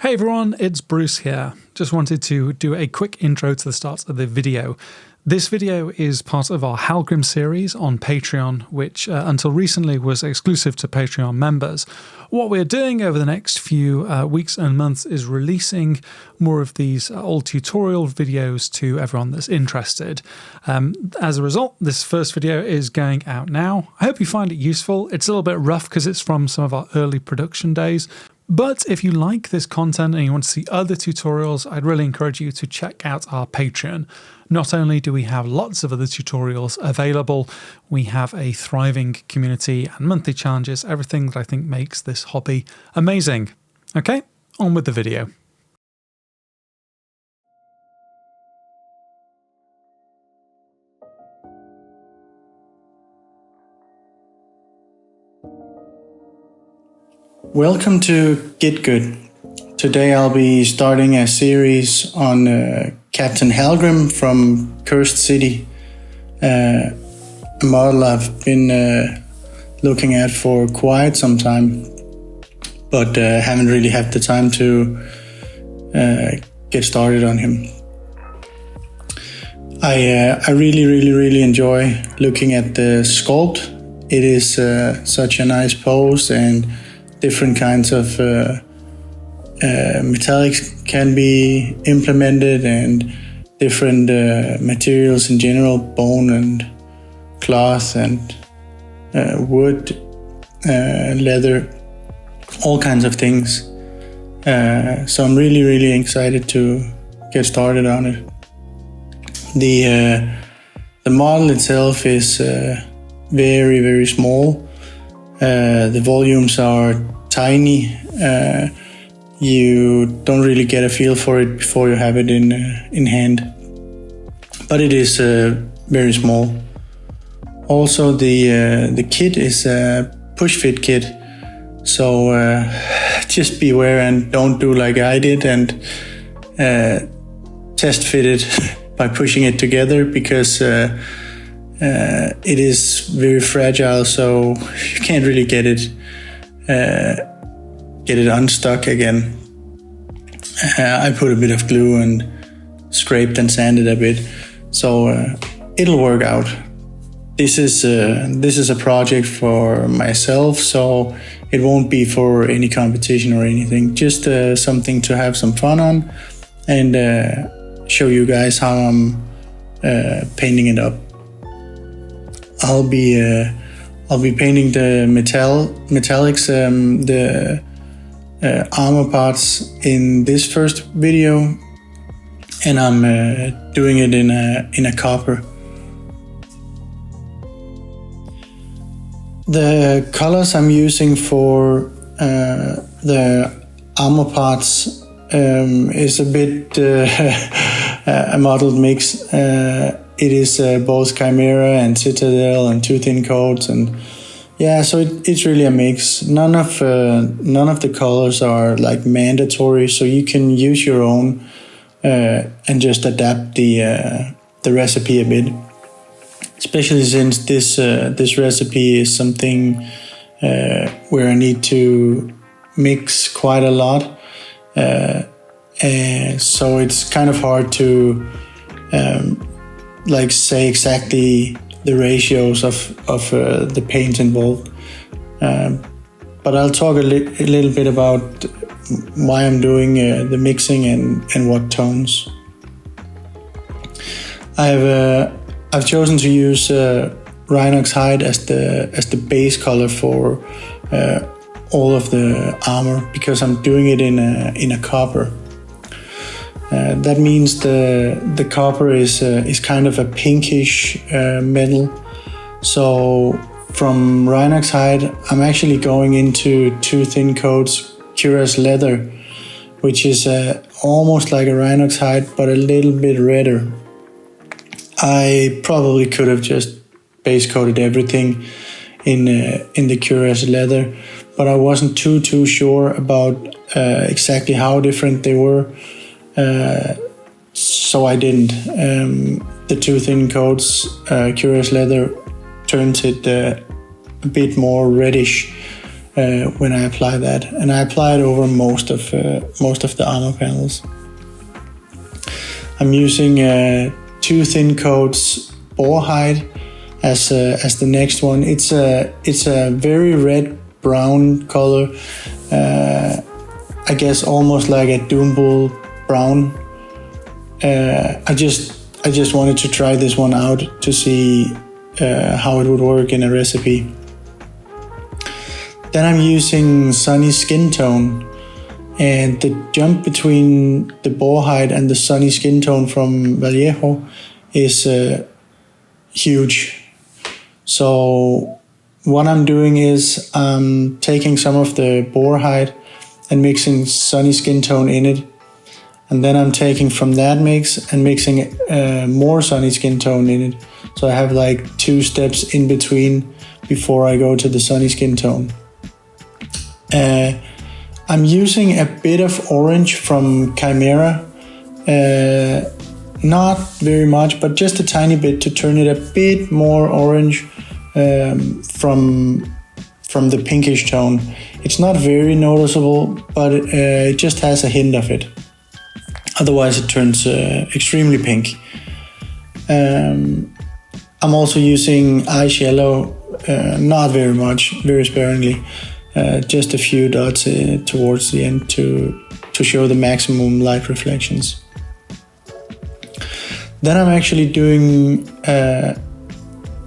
Hey everyone, it's Bruce here. Just wanted to do a quick intro to the start of the video. This video is part of our Halgrim series on Patreon, which until recently was exclusive to Patreon members. What we're doing over the next few weeks and months is releasing more of these old tutorial videos to everyone that's interested. As a result, this first video is going out now. I hope you find it useful. It's a little bit rough because it's from some of our early production days. But if you like this content and you want to see other tutorials, I'd really encourage you to check out our Patreon. Not only do we have lots of other tutorials available, we have a thriving community and monthly challenges, everything that I think makes this hobby amazing. Okay, on with the video. Welcome to Get Good. Today I'll be starting a series on Captain Halgrim from Cursed City, a model I've been looking at for quite some time, but haven't really had the time to get started on him. I really enjoy looking at the sculpt. It is such a nice pose, and different kinds of metallics can be implemented, and different materials in general, bone and cloth and wood, leather, all kinds of things. So I'm really excited to get started on it. The model itself is very small. The volumes are tiny. You don't really get a feel for it before you have it in hand, but it is very small. Also, the kit is a push fit kit, so just beware and don't do like I did and test fit it by pushing it together, because it is very fragile, so you can't really get it unstuck again. I put a bit of glue and scraped and sanded a bit, so it'll work out. This is a project for myself, so it won't be for any competition or anything. Just something to have some fun on and show you guys how I'm painting it up. I'll be painting the metallics, the armor parts in this first video, and I'm doing it in a copper. The colors I'm using for the armor parts is a bit a modeled mix. It is both Chimera and Citadel and two thin coats, and yeah, so it's really a mix. None of the colors are like mandatory, so you can use your own and just adapt the recipe a bit. Especially since this recipe is something where I need to mix quite a lot, so it's kind of hard to like say exactly the ratios of the paint involved. But I'll talk a little bit about why I'm doing the mixing and what tones. I've chosen to use Rhinox hide as the base color for all of the armor, because I'm doing it in a copper. That means the copper is kind of a pinkish metal. So from Rhinox hide, I'm actually going into two thin coats Cuirass leather, which is almost like a Rhinox hide, but a little bit redder. I probably could have just base coated everything in the Cuirass leather, but I wasn't too sure about exactly how different they were. So I didn't. The two thin coats, Cuirass leather, turns it a bit more reddish, when I apply that, and I apply it over most of the armor panels. I'm using 2 thin coats boar hide as the next one. It's a very red brown color, I guess almost like a Doombull brown. I just wanted to try this one out to see how it would work in a recipe. Then I'm using Sunny Skin Tone, and the jump between the boar hide and the Sunny Skin Tone from Vallejo is huge. So what I'm doing is I'm taking some of the boar hide and mixing Sunny Skin Tone in it, and then I'm taking from that mix and mixing more Sunny Skin Tone in it. So I have like 2 steps in between before I go to the Sunny Skin Tone. I'm using a bit of orange from Chimera, not very much, but just a tiny bit to turn it a bit more orange from the pinkish tone. It's not very noticeable, but it just has a hint of it. Otherwise it turns extremely pink. I'm also using ice yellow, not very much, very sparingly. Just a few dots towards the end to show the maximum light reflections. Then I'm actually doing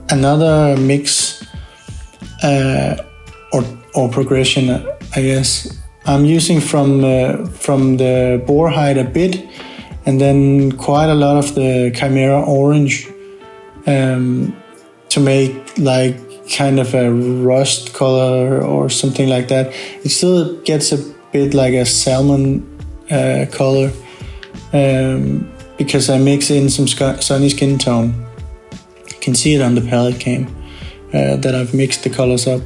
another mix or progression, I guess. I'm using from the boar hide a bit, and then quite a lot of the Chimera orange to make like kind of a rust color or something like that. It still gets a bit like a salmon color because I mix in some Sunny Skin Tone. You can see it on the palette cam that I've mixed the colors up.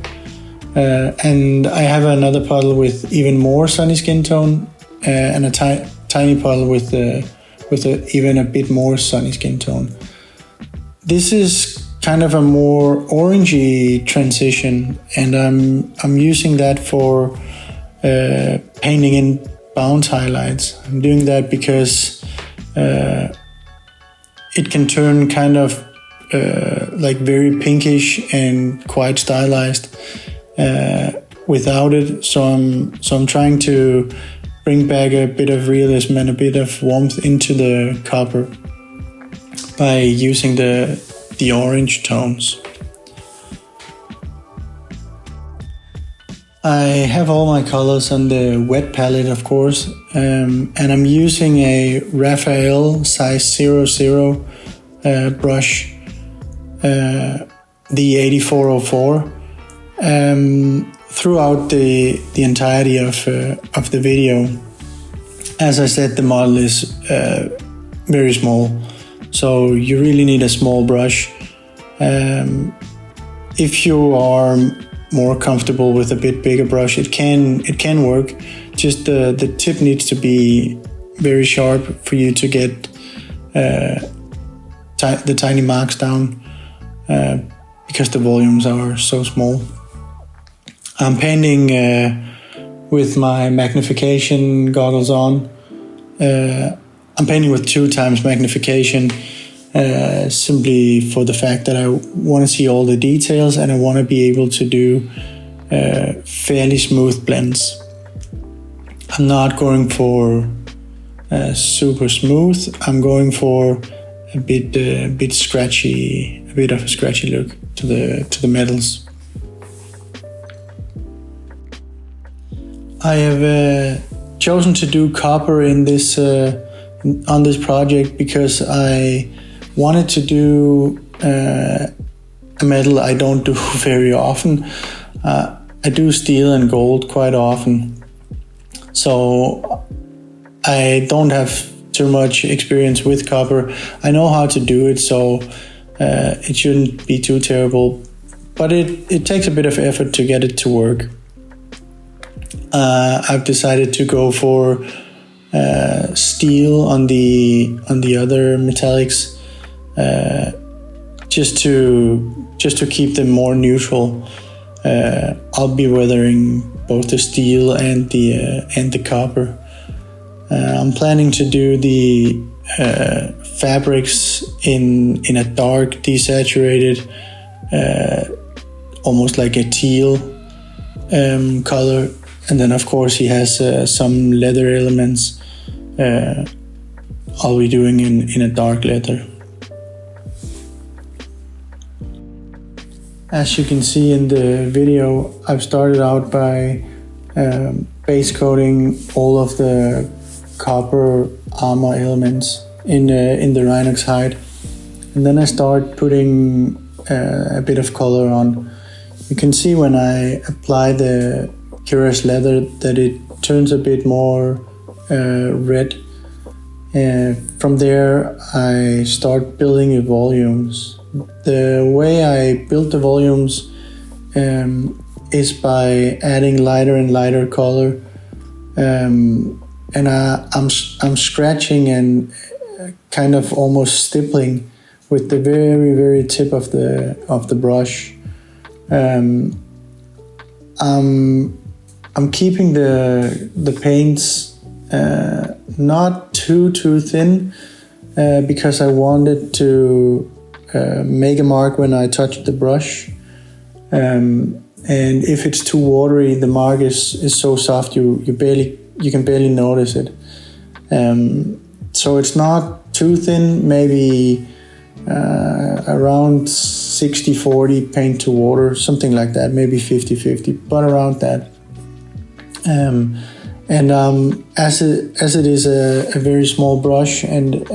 And I have another puddle with even more Sunny Skin Tone and a tiny puddle with even a bit more Sunny Skin Tone. This is kind of a more orangey transition, and I'm using that for painting in bounce highlights. I'm doing that because it can turn kind of like very pinkish and quite stylized without it. So I'm trying to bring back a bit of realism and a bit of warmth into the copper by using the orange tones. I have all my colors on the wet palette, of course, and I'm using a Raphael size 00 brush, the 8404, throughout the entirety of the video. As I said, the model is very small, so you really need a small brush. If you are more comfortable with a bit bigger brush, it can work. Just the tip needs to be very sharp for you to get the tiny marks down because the volumes are so small. I'm painting with my magnification goggles on. I'm painting with 2x magnification simply for the fact that I want to see all the details and I want to be able to do fairly smooth blends. I'm not going for super smooth. I'm going for a bit scratchy, a bit of a scratchy look to the metals. I have chosen to do copper in this on this project because I wanted to do a metal I don't do very often. I do steel and gold quite often, so I don't have too much experience with copper. I know how to do it, so it shouldn't be too terrible, but it takes a bit of effort to get it to work. I've decided to go for steel on the other metallics, just to keep them more neutral. I'll be weathering both the steel and the copper. I'm planning to do the fabrics in a dark, desaturated, almost like a teal color, and then of course he has some leather elements. I'll be doing in a dark leather. As you can see in the video, I've started out by base coating all of the copper armor elements in the Rhinox hide, and then I start putting a bit of color on. You can see when I apply the Cuirass leather that it turns a bit more red. From there I start building the volumes. The way I build the volumes is by adding lighter and lighter color, and I'm scratching and kind of almost stippling with the very, very tip of the brush. I'm keeping the paints not too thin because I wanted to make a mark when I touch the brush. And if it's too watery, the mark is so soft you can barely notice it. So it's not too thin, maybe around 60-40 paint to water, something like that, maybe 50-50, but around that. As it is a very small brush and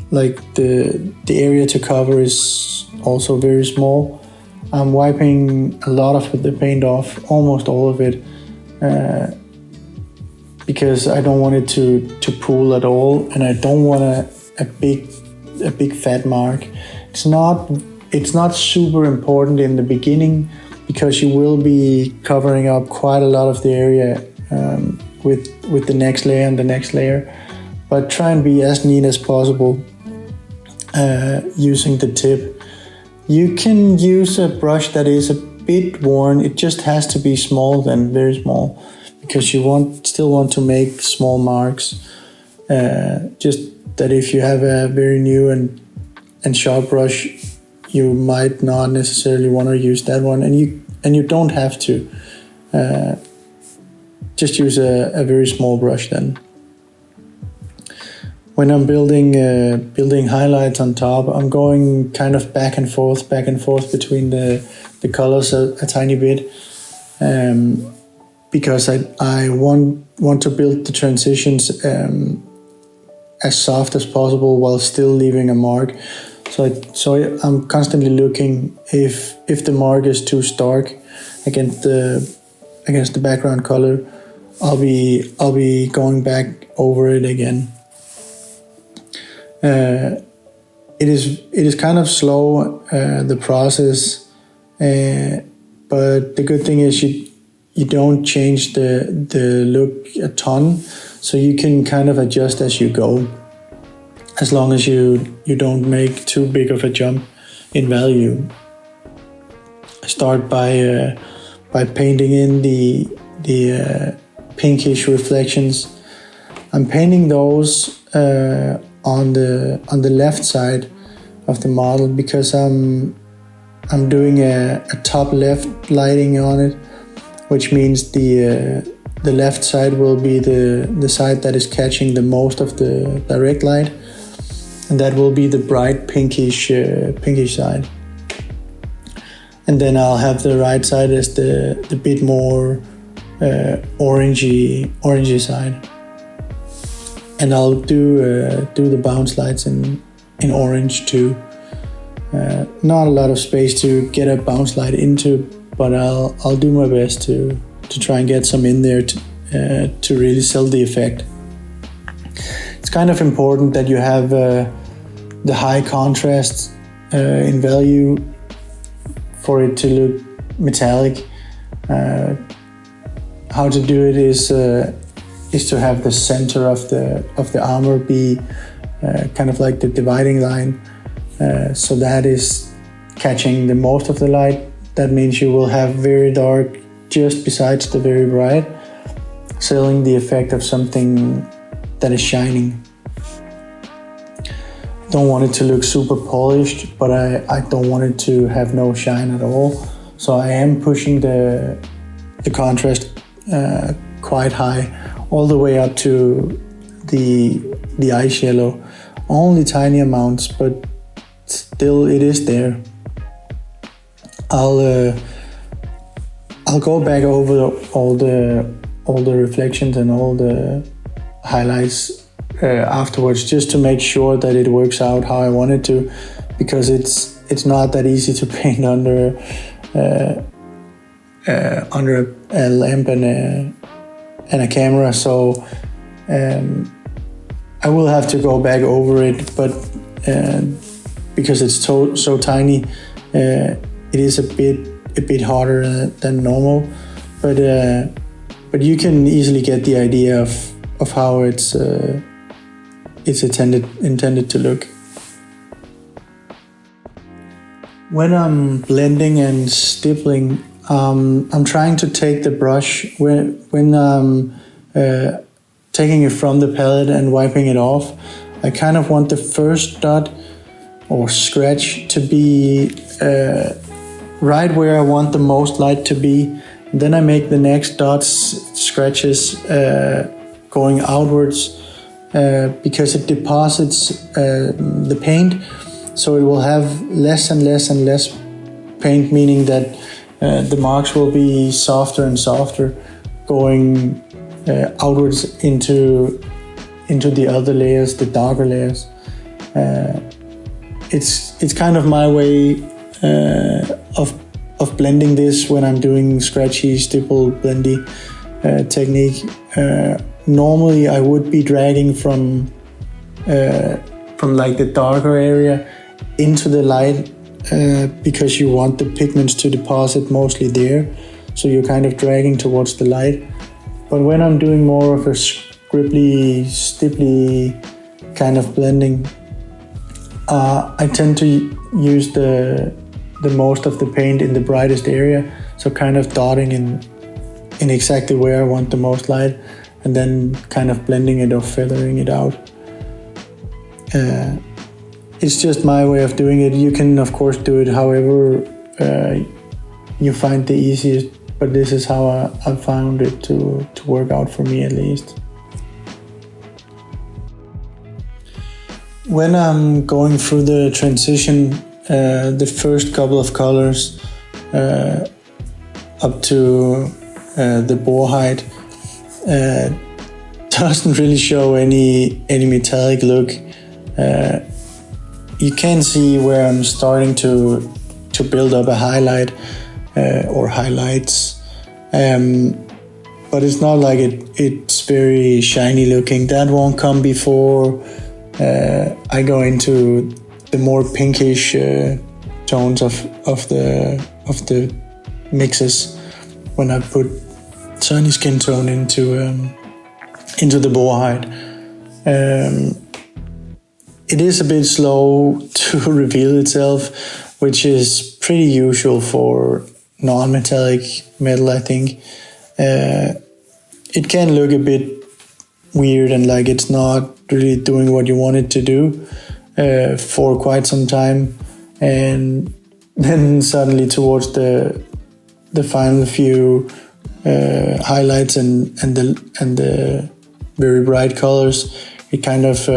like the area to cover is also very small, I'm wiping a lot of the paint off, almost all of it, because I don't want it to pool at all, and I don't want a big fat mark. It's not super important in the beginning because you will be covering up quite a lot of the area with the next layer and the next layer, but try and be as neat as possible using the tip. You can use a brush that is a bit worn. It just has to be small, then very small, because you still want to make small marks. Just that if you have a very new and sharp brush, you might not necessarily want to use that one, and you don't have to. Just use a very small brush then. When I'm building highlights on top, I'm going kind of back and forth between the colors a tiny bit, because I want to build the transitions as soft as possible while still leaving a mark. So I'm constantly looking if the mark is too stark against the background color. I'll be going back over it again. It is kind of slow, the process, but the good thing is you don't change the look a ton, so you can kind of adjust as you go, as long as you don't make too big of a jump in value. I start by painting in the pinkish reflections. I'm painting those on the left side of the model because I'm doing a top left lighting on it, which means the left side will be the side that is catching the most of the direct light, and that will be the bright pinkish side. And then I'll have the right side as the bit more orangey side. And I'll do the bounce lights in orange too. Not a lot of space to get a bounce light into, but I'll do my best to try and get some in there to really sell the effect. It's kind of important that you have the high contrast in value for it to look metallic. How to do it is to have the center of the armor be kind of like the dividing line, so that is catching the most of the light. that means you will have very dark just besides the very bright, selling the effect of something that is shining. Don't want it to look super polished, but I don't want it to have no shine at all. So I am pushing the contrast quite high, all the way up to the ice yellow. Only tiny amounts, but still it is there. I'll go back over all the reflections and all the highlights afterwards, just to make sure that it works out how I want it to, because it's not that easy to paint under a lamp and a camera. So I will have to go back over it, but because it's so tiny, it is a bit harder than normal. But you can easily get the idea of how it's intended to look. When I'm blending and stippling, I'm trying to take the brush when I'm taking it from the palette and wiping it off. I kind of want the first dot or scratch to be right where I want the most light to be. Then I make the next dots, scratches going outwards because it deposits the paint, so it will have less and less and less paint, meaning that the marks will be softer and softer, going outwards into the other layers, the darker layers. It's kind of my way of blending this when I'm doing scratchy, stipple, blendy technique. Normally I would be dragging from like the darker area into the light because you want the pigments to deposit mostly there. So you're kind of dragging towards the light. But when I'm doing more of a scribbly, stipply kind of blending, I tend to use the most of the paint in the brightest area, so kind of dotting in exactly where I want the most light, and then kind of blending it or feathering it out. It's just my way of doing it. You can of course do it however you find the easiest, but this is how I found it to work out for me, at least. When I'm going through the transition, the first couple of colors up to the bore height doesn't really show any metallic look. You can see where I'm starting to build up a highlight or highlights, but it's not like it's very shiny looking. That won't come before I go into the more pinkish tones of the mixes, when I put sunny skin tone into the bore height. It is a bit slow to reveal itself, which is pretty usual for non-metallic metal, I think. It can look a bit weird and like it's not really doing what you want it to do for quite some time, and then suddenly towards the final few highlights and the very bright colors, it kind of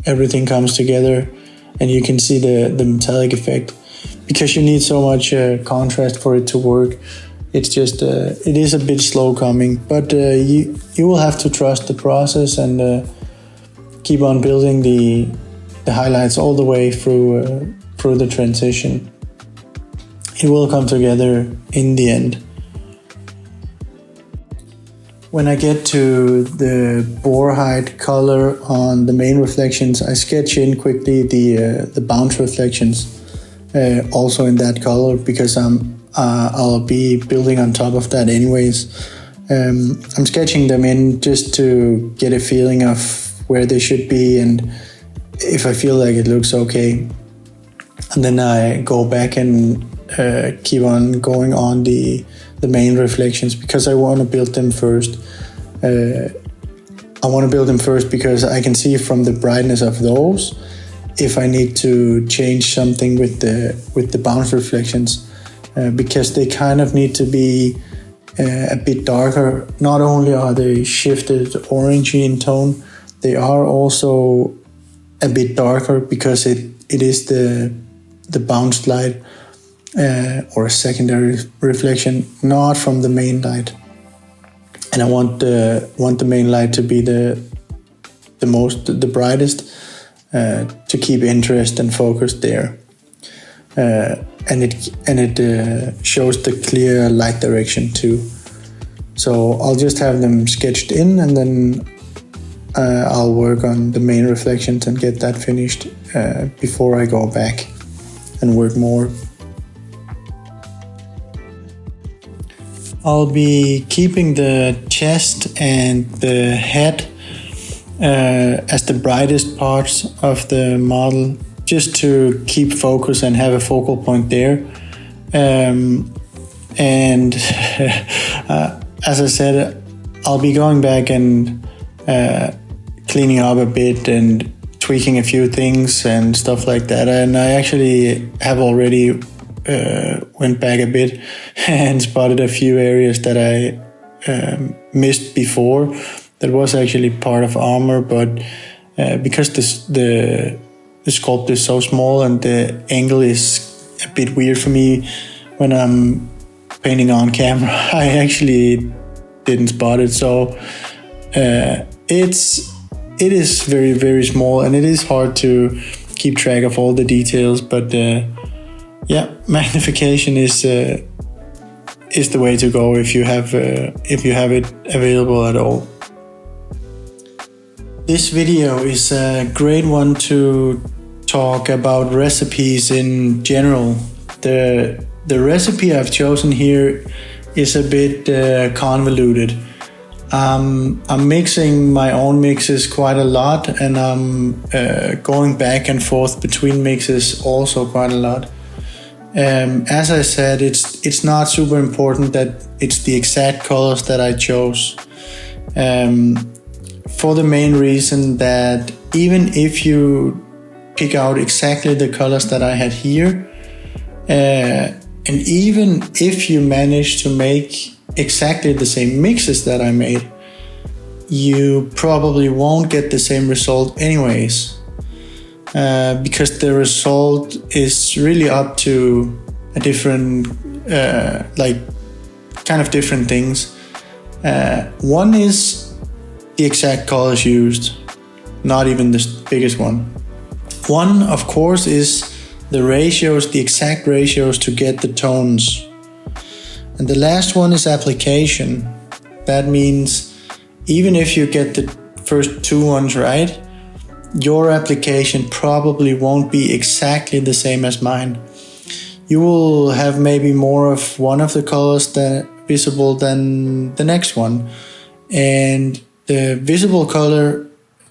everything comes together and you can see the metallic effect, because you need so much contrast for it to work. It's just it is a bit slow coming, but you will have to trust the process and keep on building the highlights all the way through the transition. It will come together in the end. When I get to the bore height color on the main reflections, I sketch in quickly the bounce reflections also in that color, because I'll be building on top of that anyways. I'm sketching them in just to get a feeling of where they should be and if I feel like it looks okay. And then I go back and keep on going on the main reflections, because I want to build them first. I want to build them first because I can see from the brightness of those if I need to change something with the bounce reflections, because they kind of need to be a bit darker. Not only are they shifted orangey in tone, they are also a bit darker because it is the bounced light or a secondary reflection, not from the main light. And I want the main light to be the brightest, to keep interest and focus there, and it shows the clear light direction too. So I'll just have them sketched in, and then I'll work on the main reflections and get that finished before I go back and work more. I'll be keeping the chest and the head as the brightest parts of the model, just to keep focus and have a focal point there. And as I said, I'll be going back and cleaning up a bit and tweaking a few things and stuff like that. And I actually have already went back a bit and spotted a few areas that I missed before. That was actually part of armor, but because the sculpt is so small and the angle is a bit weird for me when I'm painting on camera, I actually didn't spot it. So it is very, very small, and it is hard to keep track of all the details. But yeah, magnification is the way to go if you have it available at all. This video is a great one to talk about recipes in general. The recipe I've chosen here is a bit convoluted. I'm mixing my own mixes quite a lot, and I'm going back and forth between mixes also quite a lot. As I said, it's not super important that it's the exact colors that I chose, for the main reason that even if you pick out exactly the colors that I had here, and even if you manage to make exactly the same mixes that I made, you probably won't get the same result anyways, because the result is really up to a different, kind of different things. One is the exact colors used, not even the biggest one. One, of course, is the ratios, the exact ratios to get the tones. And the last one is application. That means even if you get the first two ones right, your application probably won't be exactly the same as mine. You will have maybe more of one of the colors that visible than the next one. And the visible color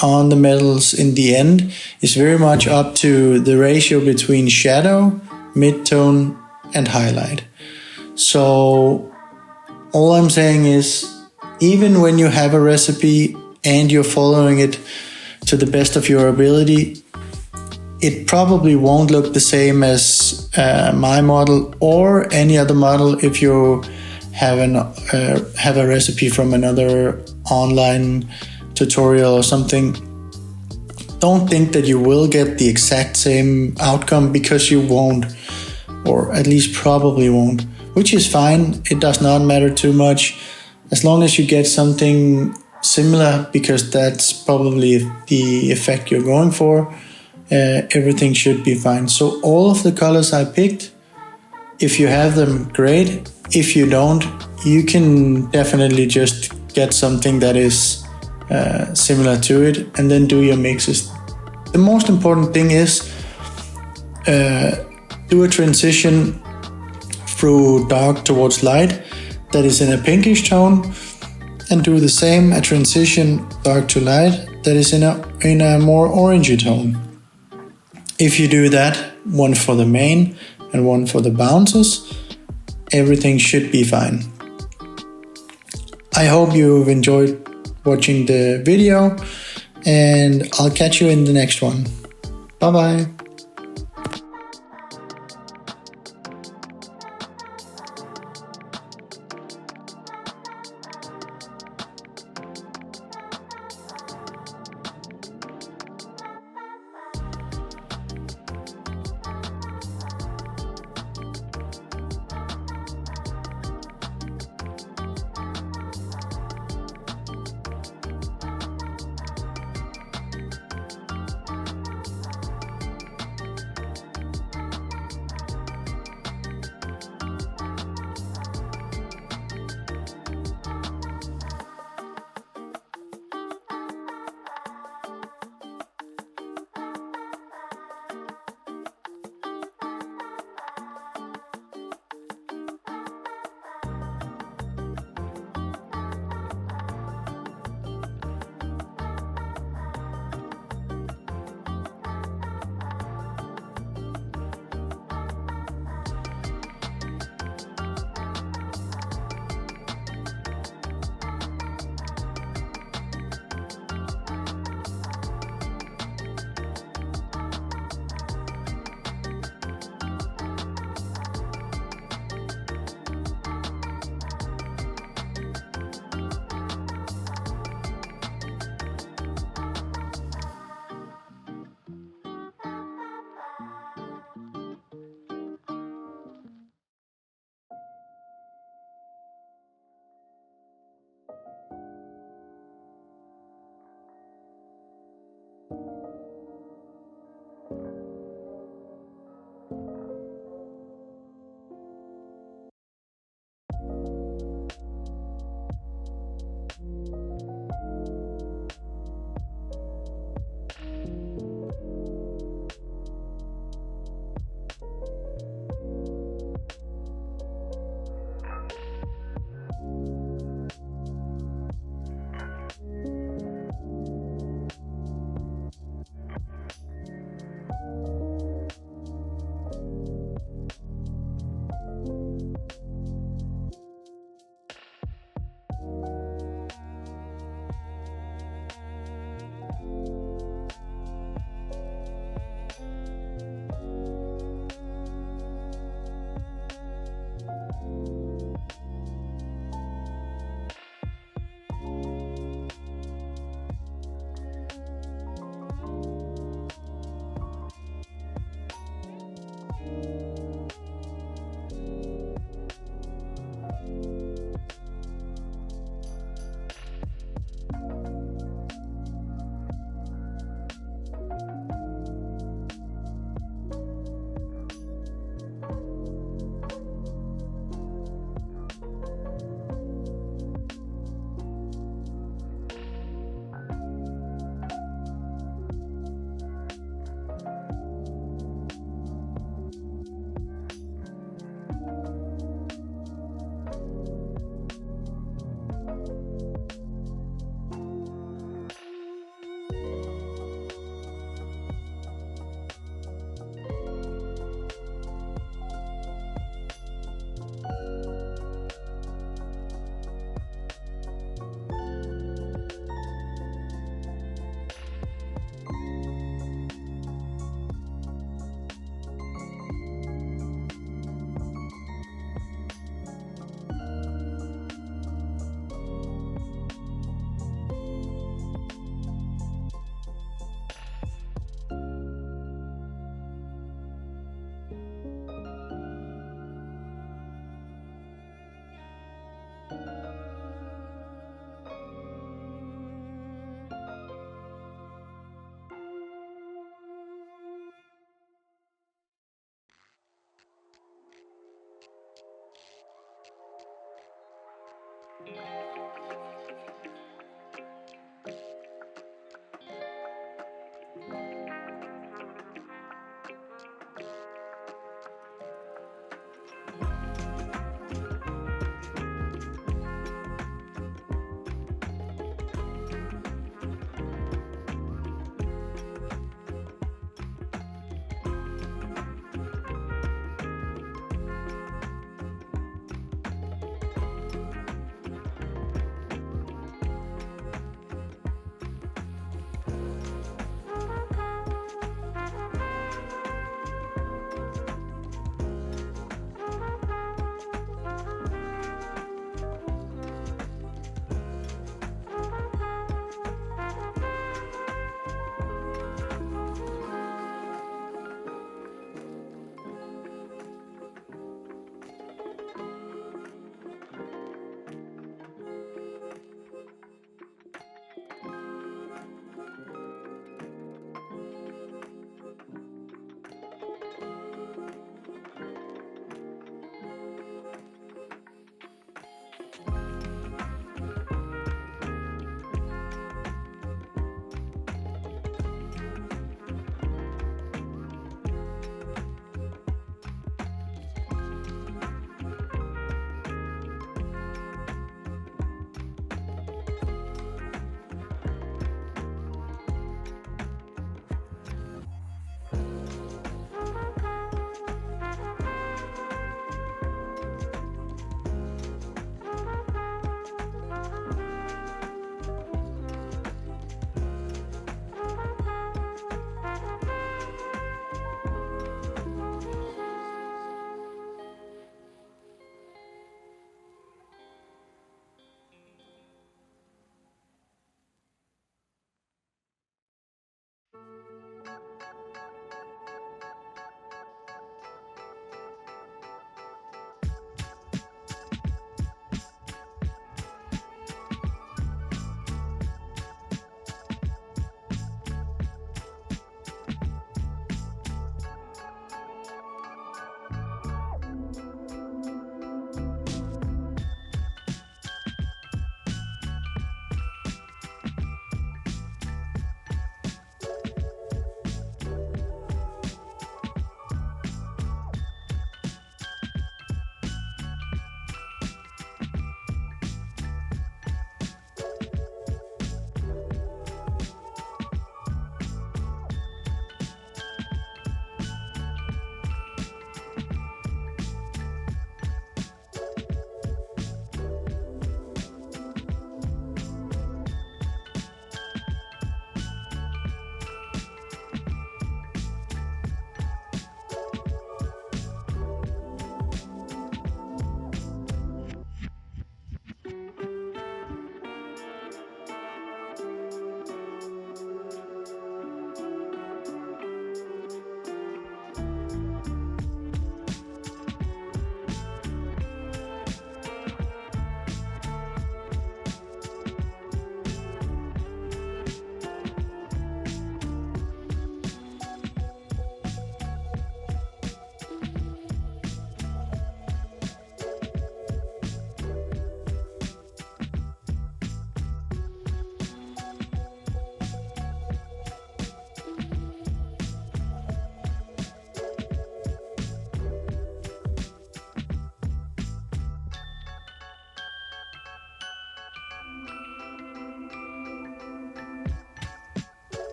on the metals in the end is very much up to the ratio between shadow, midtone, and highlight. So all I'm saying is, even when you have a recipe and you're following it to the best of your ability, it probably won't look the same as my model or any other model if you have a recipe from another online tutorial or something. Don't think that you will get the exact same outcome, because you won't, or at least probably won't, which is fine. It does not matter too much as long as you get something similar, because that's probably the effect you're going for. Everything should be fine. So all of the colors I picked, if you have them, great. If you don't, you can definitely just get something that is similar to it, and then do your mixes. The most important thing is do a transition through dark towards light that is in a pinkish tone, and do the same, a transition dark to light that is in a more orangey tone. If you do that, one for the main and one for the bounces, everything should be fine. I hope you've enjoyed watching the video, and I'll catch you in the next one. Bye bye.